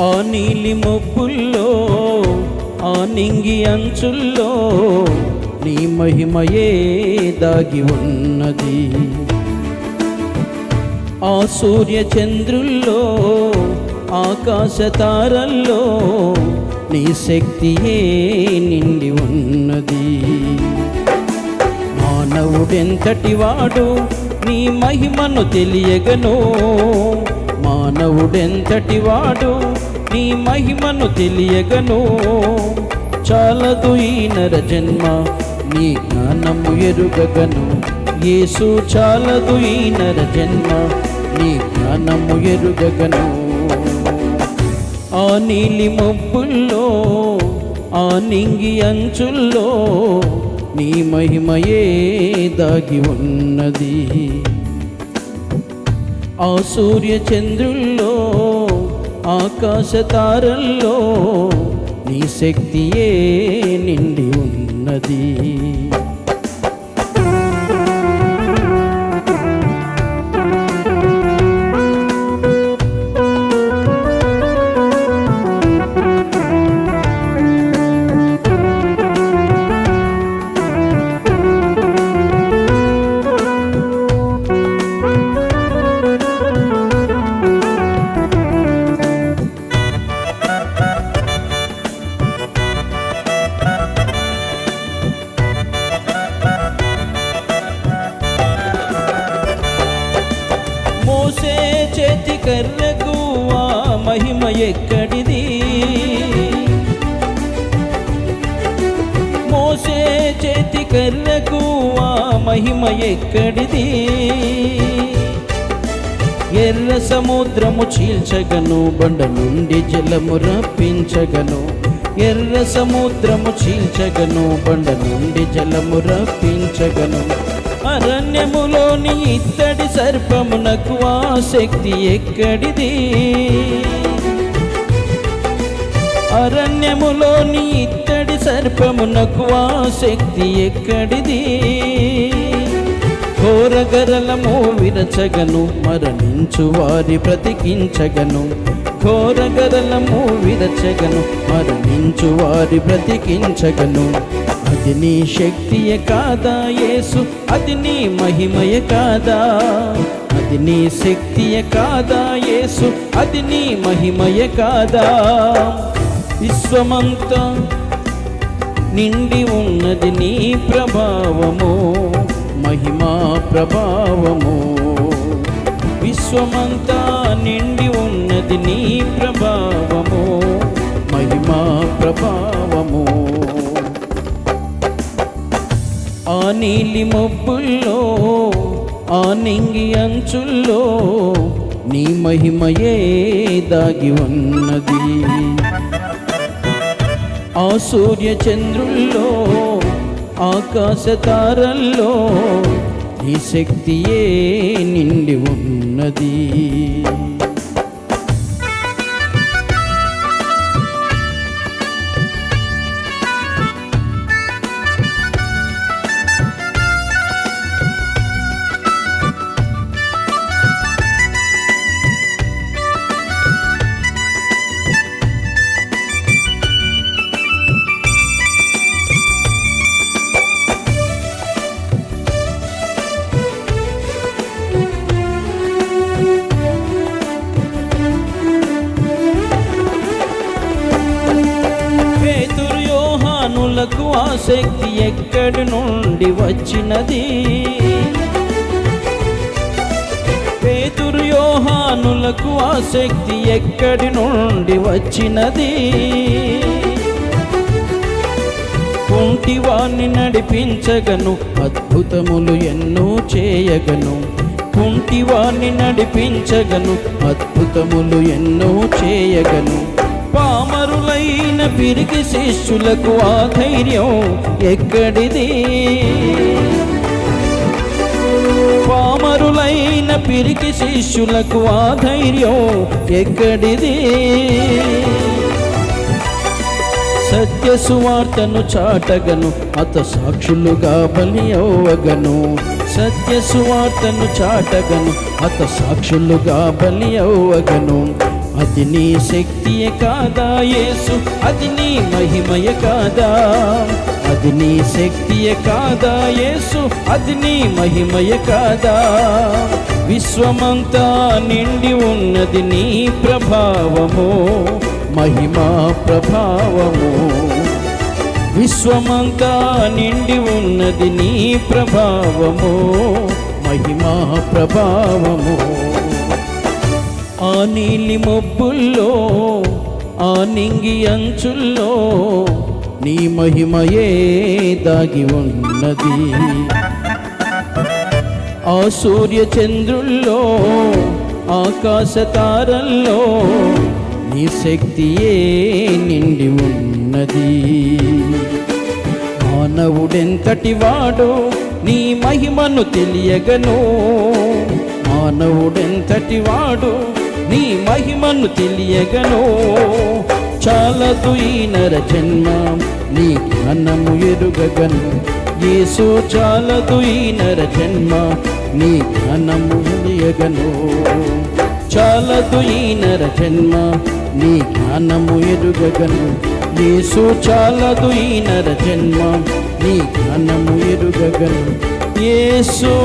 ఆ నీలి మబ్బుల్లో ఆ నింగి అంచుల్లో నీ మహిమయే దాగి ఉన్నది. ఆ సూర్య చంద్రుల్లో ఆకాశ తారల్లో నీ శక్తియే నిండి ఉన్నది. మానవుడెంతటి వాడు నీ మహిమను తెలియగను, మానవుడెంతటి వాడు నీ మహిమను తెలియగను. చాలదు ఈ నర జన్మ నీ జ్ఞానము ఎరుగగను. యేసు చాలదు ఈ నర జన్మ నీ జ్ఞానము ఎరుగగను. ఆ నీలి మబ్బుల్లో ఆ నింగి అంచుల్లో నీ మహిమయే దాగి ఉన్నది. ఆ సూర్య చంద్రుల్లో ఆకాశ తారల్లో నీ శక్తియే నిండి ఉన్నది. మోసే చేతి కర్రకు ఆ మహిమ ఎక్కడిది? మోసే చేతి కర్రకు ఆ మహిమ ఎక్కడిది? ఎర్ర సముద్రము చీల్చగను, బండ నుండి జలము రప్పించగను. ఎర్ర సముద్రము చీల్చగను, బండ నుండి జలము రప్పించగను. అరణ్యములోని ఇత్తడి సర్పమునకు ఆ శక్తి ఎక్కడిది? అరణ్యములోని ఇత్తడి సర్పమునకు ఆ శక్తి ఎక్కడిది? ఘోరగరలము విరచగను, మరణించు వారి బ్రతికించగను. ఘోరగరలము విరచగను, మరణించు వారి బ్రతికించగను. అది నీ శక్తియే కాదా యేసు, అది నీ మహిమయే కాదా? అది నీ శక్తియే కాదా యేసు, అది నీ మహిమయే కాదా? విశ్వమంతా నిండి ఉన్నది నీ ప్రభావము, మహిమా ప్రభావము. విశ్వమంతా నిండి ఉన్నది నీ ప్రభావము, మహిమా ప్రభావము. ఆ నీలి మబ్బుల్లో ఆ నింగి అంచుల్లో నీ మహిమయే దాగి ఉన్నది. ఆ సూర్య చంద్రుల్లో ఆకాశ తారల్లో నీ శక్తియే నిండి ఉన్నది. యోహానులకు ఆ శక్తి ఎక్కడి నుండి వచ్చినది? పేతురు యోహానులకు ఆ శక్తి ఎక్కడి నుండి వచ్చినది? కుంటివాణ్ణి నడిపించగను, అద్భుతములు ఎన్నో చేయగను. కుంటివాణ్ణి నడిపించగను, అద్భుతములు ఎన్నో చేయగను. పామరులైన పిరికి శిష్యులకు ఆ ధైర్యం ఎక్కడిది? పామరులైన పిరికి శిష్యులకు ఆ ధైర్యం ఎక్కడిది? సత్య సువార్తను చాటగను, అత సాక్షులుగా బలి అవ్వగను. సత్య సువార్తను చాటగను, అత సాక్షులుగా బలి అవ్వగను. అది నీ శక్తియే కాదా యేసు, అది నీ మహిమయ కాదా? అది నీ శక్తియే కాదా యేసు, అది నీ మహిమయ కాదా? విశ్వమంతా నిండి ఉన్నది నీ ప్రభావము, మహిమా ప్రభావము. విశ్వమంతా నిండి ఉన్నది నీ ప్రభావము, మహిమా ప్రభావము. ఆ నీలి మబ్బుల్లో, ఆ నింగి అంచుల్లో నీ మహిమయే దాగి ఉన్నది. ఆ సూర్య చంద్రుల్లో, ఆకాశ తారల్లో నీ శక్తియే నిండి ఉన్నది. మానవుడెంతటి వాడు నీ మహిమను తెలియగను, మానవుడెంతటి వాడు నీ మహిమను తెలియగను. చాలదు ఈ నర జన్మ నీ జ్ఞానము ఎరుగగను యేసు, చాలదు ఈ నర జన్మ నీ జ్ఞానము ఎరుగను. చాలదు ఈ నర జన్మ నీ జ్ఞానము ఎరుగగను యేసు, చాలదు ఈ నర జన్మ నీ జ్ఞానము ఎరుగగను యేసు.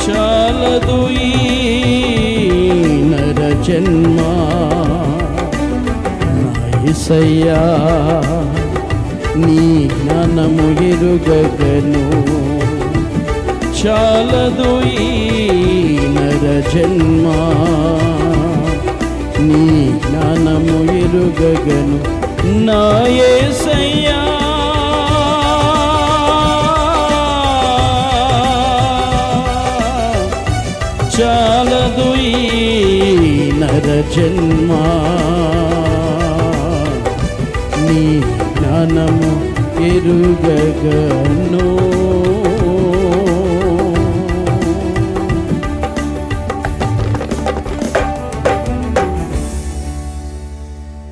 చాలదు ఈ నర జన్మ నా యేసయ్యా నీ జ్ఞానము ఎరుగగను. చాలదు ఈ నర జన్మ నీ జ్ఞానము ఎరుగగను నా యేసయ్యా. చాలదు ఈ నర జన్మ నీ జ్ఞానము ఎరుగగను.